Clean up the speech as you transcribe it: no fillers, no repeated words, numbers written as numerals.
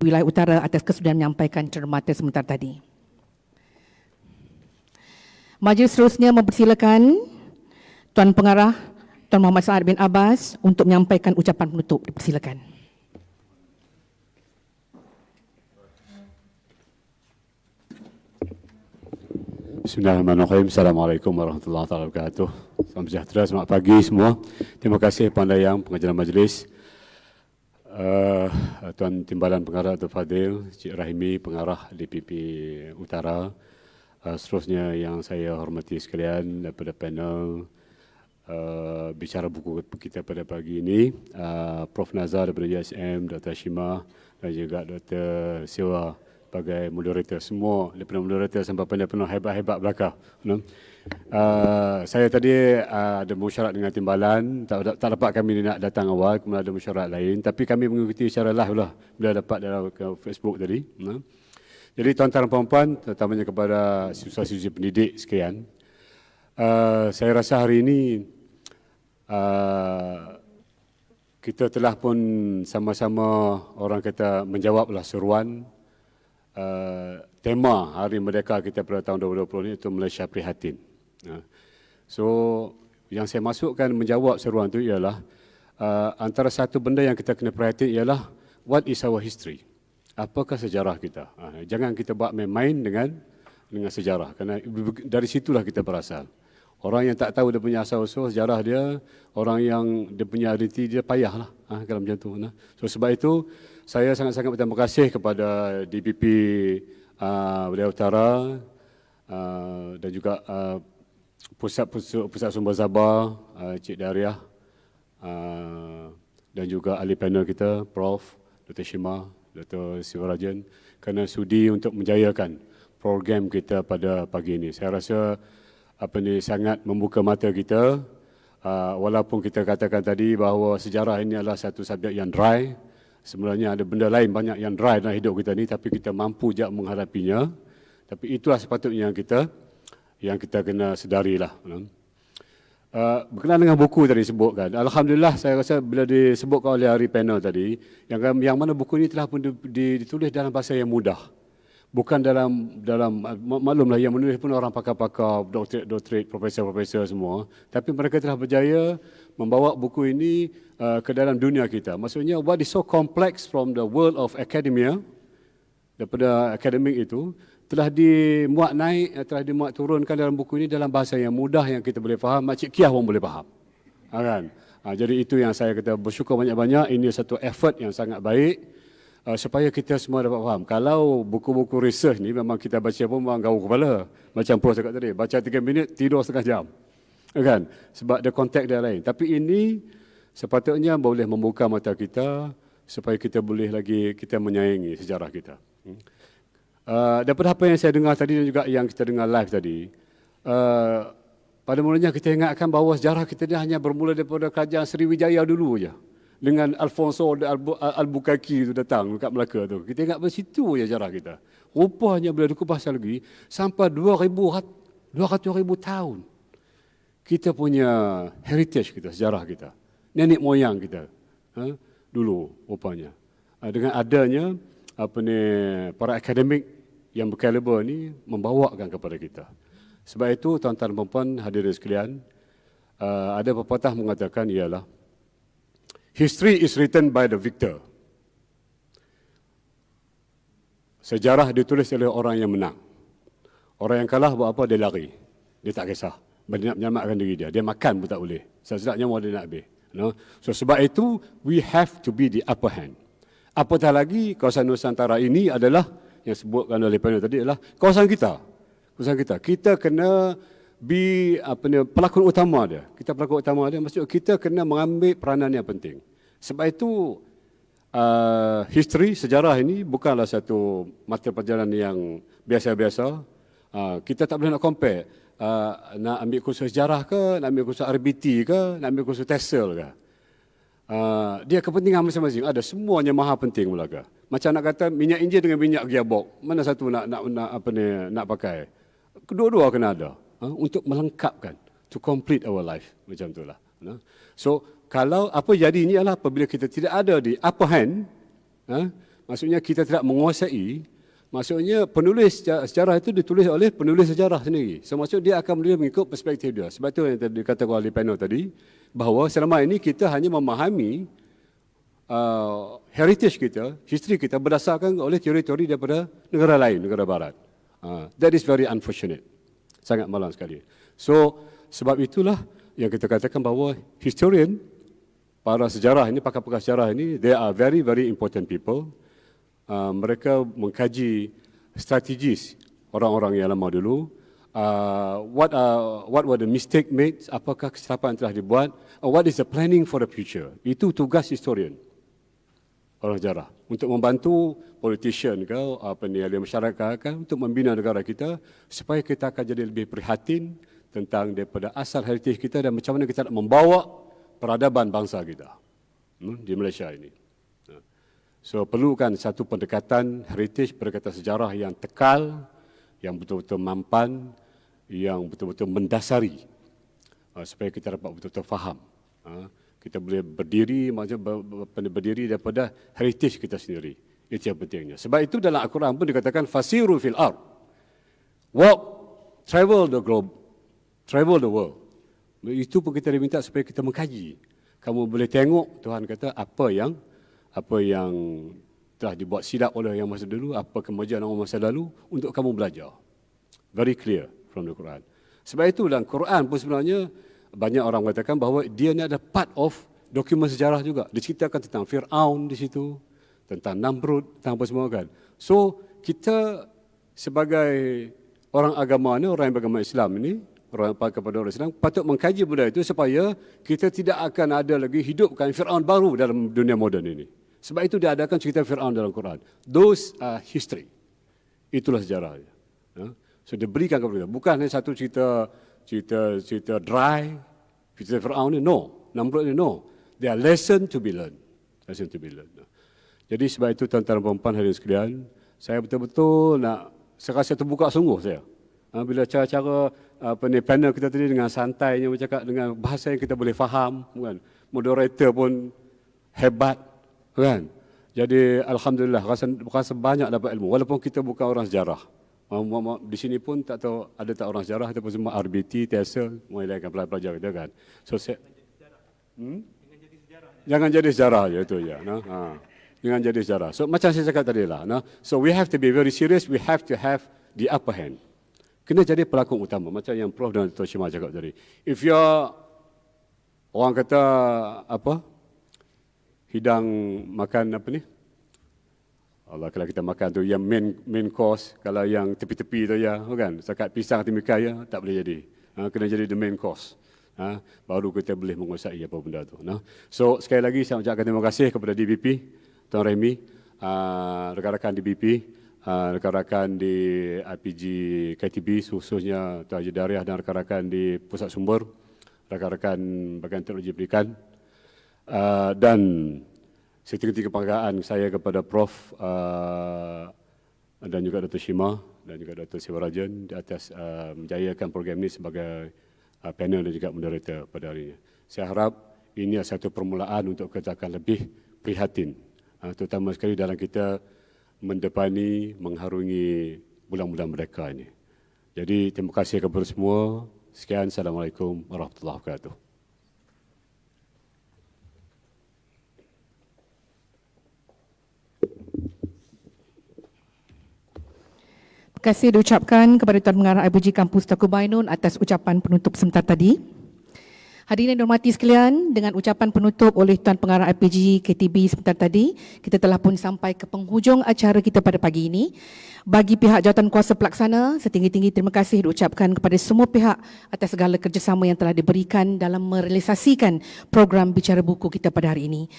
Wilayah Utara atas kesudahan menyampaikan cermata sebentar tadi. Majlis seterusnya mempersilakan Tuan Pengarah Tuan Muhammad Saad bin Abbas untuk menyampaikan ucapan penutup. Dipersilakan. Bismillahirrahmanirrahim. Assalamualaikum warahmatullahi wabarakatuh. Salam sejahtera, selamat pagi semua. Terima kasih Pandayang Pengajaran Majlis, Tuan Timbalan Pengarah Dr. Fadil, Cik Rahimi Pengarah DPP Utara, seterusnya yang saya hormati sekalian daripada panel bicara buku kita pada pagi ini, Prof Nazar daripada USM, Dr. Hashimah dan juga Dr. Siwa sebagai moderator, semua daripada moderator sampai panel-panel hebat-hebat belakang. Saya tadi ada mesyuarat dengan Timbalan, tak dapat kami nak datang awal, kemudian ada mesyuarat lain, tapi kami mengikuti secara live lah bila dapat dalam Facebook tadi. Jadi tuan-tuan dan puan-puan, terutamanya kepada siswa-siswi pendidik sekalian, saya rasa hari ini kita telah pun sama-sama orang kata menjawablah seruan tema Hari Merdeka kita pada tahun 2020 ini, itu Malaysia Prihatin. So yang saya masukkan menjawab seruan itu ialah antara satu benda yang kita kena prihatin ialah what is our history? Apakah sejarah kita? Jangan kita buat main-main dengan sejarah, kerana dari situlah kita berasal. Orang yang tak tahu dia punya asal-usul sejarah dia, orang yang dia punya identiti dia payahlah kalau macam tu. So sebab itu saya sangat-sangat berterima kasih kepada DPP Wilayah Utara dan juga Pusat Sumber Sabah, Cik Dariah dan juga ahli panel kita, Prof. Dr. Shimah, Dr. Siwarajan, kerana sudi untuk menjayakan program kita pada pagi ini. Saya rasa sangat membuka mata kita, walaupun kita katakan tadi bahawa sejarah ini adalah satu subjek yang dry. Sebenarnya ada benda lain banyak yang dry dalam hidup kita ni, tapi kita mampu je menghadapinya. Tapi itulah sepatutnya yang kita kena sedarilah. Berkenaan dengan buku tadi sebutkan, alhamdulillah saya rasa bila disebutkan oleh ahli panel tadi, yang mana buku ini telah pun ditulis dalam bahasa yang mudah. Bukan dalam maklumlah yang menulis pun orang pakar-pakar, doktorat, profesor-profesor semua, tapi mereka telah berjaya membawa buku ini ke dalam dunia kita. Maksudnya what is so complex from the world of academia, daripada akademik itu telah dimuat naik, telah dimuat turunkan dalam buku ini dalam bahasa yang mudah yang kita boleh faham, Makcik Kiah pun boleh faham. Kan? Jadi itu yang saya kata bersyukur banyak-banyak, ini satu effort yang sangat baik. Supaya kita semua dapat faham. Kalau buku-buku research ni memang kita baca pun memang gaul kepala. Macam Prof cakap tadi, baca 3 minit, tidur setengah jam. Kan? Sebab ada konteks dia lain. Tapi ini sepatutnya boleh membuka mata kita supaya kita boleh lagi kita menyayangi sejarah kita. Daripada apa yang saya dengar tadi dan juga yang kita dengar live tadi, pada mulanya kita ingatkan bahawa sejarah kita ni hanya bermula daripada kerajaan Sriwijaya dulu je. Dengan Alfonso Albuquerque itu datang dekat Melaka tu. Kita ingat pada situ je sejarah kita. Rupanya bila dikupas lagi, sampai 200,000 tahun. Kita punya heritage kita, sejarah kita. Nenek moyang kita. Dulu rupanya. Dengan adanya para akademik yang berkaliber ni membawakan kepada kita. Sebab itu tuan-tuan dan puan-puan hadirin sekalian, ada pepatah mengatakan ialah history is written by the victor. Sejarah ditulis oleh orang yang menang. Orang yang kalah buat apa? Dia lari. Dia tak kisah. Dia nak menyelamatkan diri dia. Dia makan pun tak boleh. Sedap nyawa dia nak habis. So sebab itu, we have to be the upper hand. Apatah lagi, kawasan Nusantara ini adalah, yang sebutkan oleh panel tadi adalah kawasan kita. Kawasan kita. Kita kena pelakon utama dia. Kita pelakon utama dia, maksudnya kita kena mengambil peranan yang penting. Sebab itu history, sejarah ini bukanlah satu mata pelajaran yang biasa-biasa. Kita tak boleh nak compare. Nak ambil kursus sejarah ke, nak ambil kursus RBT ke, nak ambil kursus TESOL ke. Dia kepentingan masing-masing. Ada semuanya maha penting belaka. Macam nak kata minyak enjin dengan minyak gearbox, mana satu nak pakai? Kedua-dua kena ada. Untuk melengkapkan, to complete our life, macam itulah. So kalau apa jadi ini adalah apabila kita tidak ada di upper hand, Maksudnya kita tidak menguasai, maksudnya penulis sejarah itu ditulis oleh penulis sejarah sendiri. So maksud dia akan boleh mengikut perspektif dia. Sebab itu yang tadi dikatakan oleh panel tadi, bahawa selama ini kita hanya memahami heritage kita, history kita berdasarkan oleh teori-teori daripada negara lain, negara barat. That is very unfortunate. Sangat malang sekali. So sebab itulah yang kita katakan bahawa historian, para sejarah ini, pakar-pakar sejarah ini, they are very, very important people. Mereka mengkaji strategis orang-orang yang lama dulu. What were the mistake made? Apakah kesilapan yang telah dibuat? What is the planning for the future? Itu tugas historian, orang sejarah, untuk membantu politician ke ahli masyarakat kan, untuk membina negara kita supaya kita akan jadi lebih prihatin tentang daripada asal heritage kita dan macam mana kita nak membawa peradaban bangsa kita di Malaysia ini. So perlukan satu pendekatan heritage, pendekatan sejarah yang tekal, yang betul-betul mampan, yang betul-betul mendasari supaya kita dapat betul-betul faham. Kita boleh berdiri, maksudnya berdiri daripada heritage kita sendiri. Itu yang pentingnya. Sebab itu dalam Al-Quran pun dikatakan fasiru fil ard. Walk, travel the globe, travel the world. Itu pun kita diminta supaya kita mengkaji. Kamu boleh tengok, Tuhan kata, apa yang telah dibuat silap oleh yang masa dulu, apa kemajuan orang masa lalu untuk kamu belajar. Very clear from the Quran. Sebab itu dalam Quran pun sebenarnya banyak orang mengatakan bahawa dia ni ada part of dokumen sejarah juga. Diceritakan tentang Fir'aun di situ, tentang Namrud, tentang apa semua kan. So kita sebagai orang agama ni, orang yang beragama Islam ini, orang kepada orang Islam, patut mengkaji benda itu supaya kita tidak akan ada lagi hidupkan Fir'aun baru dalam dunia moden ini. Sebab itu diadakan cerita Fir'aun dalam Quran. Those are history. Itulah sejarah. So diberikan kepada kita. Bukan hanya satu cerita dry, cerita Fir'aun ni, no. Namrud ni, no. There are lesson to be learned. Lesson to be learned. Jadi sebab itu tuan-tuan dan puan-puan hadirin sekalian, saya betul-betul saya rasa terbuka sungguh saya. Bila cara-cara panel kita tadi dengan santainya bercakap dengan bahasa yang kita boleh faham, kan? Moderator pun hebat, kan? Jadi alhamdulillah rasa banyak dapat ilmu walaupun kita bukan orang sejarah. Di sini pun tak tahu ada tak orang sejarah ataupun semua RBT, TESL, mulai pelajar kita kan. So jangan jadi sejarah je itu ya. Jangan jadi sejarah. So macam saya cakap tadi lah. So we have to be very serious. We have to have the upper hand. Kena jadi pelakon utama macam yang Prof dan Dr. Shima cakap tadi. If you're orang kata hidang makan apa ni? Allah, kalau kita makan tu yang main course, kalau yang tepi-tepi tu ya, kan? Sekat pisang timika ya, tak boleh jadi. Kena jadi the main course. Baru kita boleh menguasai apa benda tu. So sekali lagi saya ucapkan terima kasih kepada DBP, Tuan Remy, rakan-rakan DBP, rakan-rakan di IPG KTB, khususnya Tuan Haji Dariah dan rakan-rakan di Pusat Sumber, rakan-rakan bahagian teknologi pendidikan, dan setinggi-tinggi penghargaan saya kepada Prof dan juga Dr. Shima dan juga Dr. Sivarajan di atas menjayakan program ini sebagai panel dan juga moderator pada hari ini. Saya harap ini adalah satu permulaan untuk kita akan lebih prihatin, terutama sekali dalam kita mendepani, mengharungi bulan-bulan mereka ini. Jadi terima kasih kepada semua. Sekian, Assalamualaikum warahmatullahi wabarakatuh. Terima kasih diucapkan kepada Tuan Pengarah IPG Kampus Tengku Bainun atas ucapan penutup sebentar tadi. Hadirin yang dihormati sekalian, dengan ucapan penutup oleh Tuan Pengarah IPG KTB sebentar tadi, kita telah pun sampai ke penghujung acara kita pada pagi ini. Bagi pihak jawatan kuasa pelaksana, setinggi-tinggi terima kasih diucapkan kepada semua pihak atas segala kerjasama yang telah diberikan dalam merealisasikan program Bicara Buku kita pada hari ini.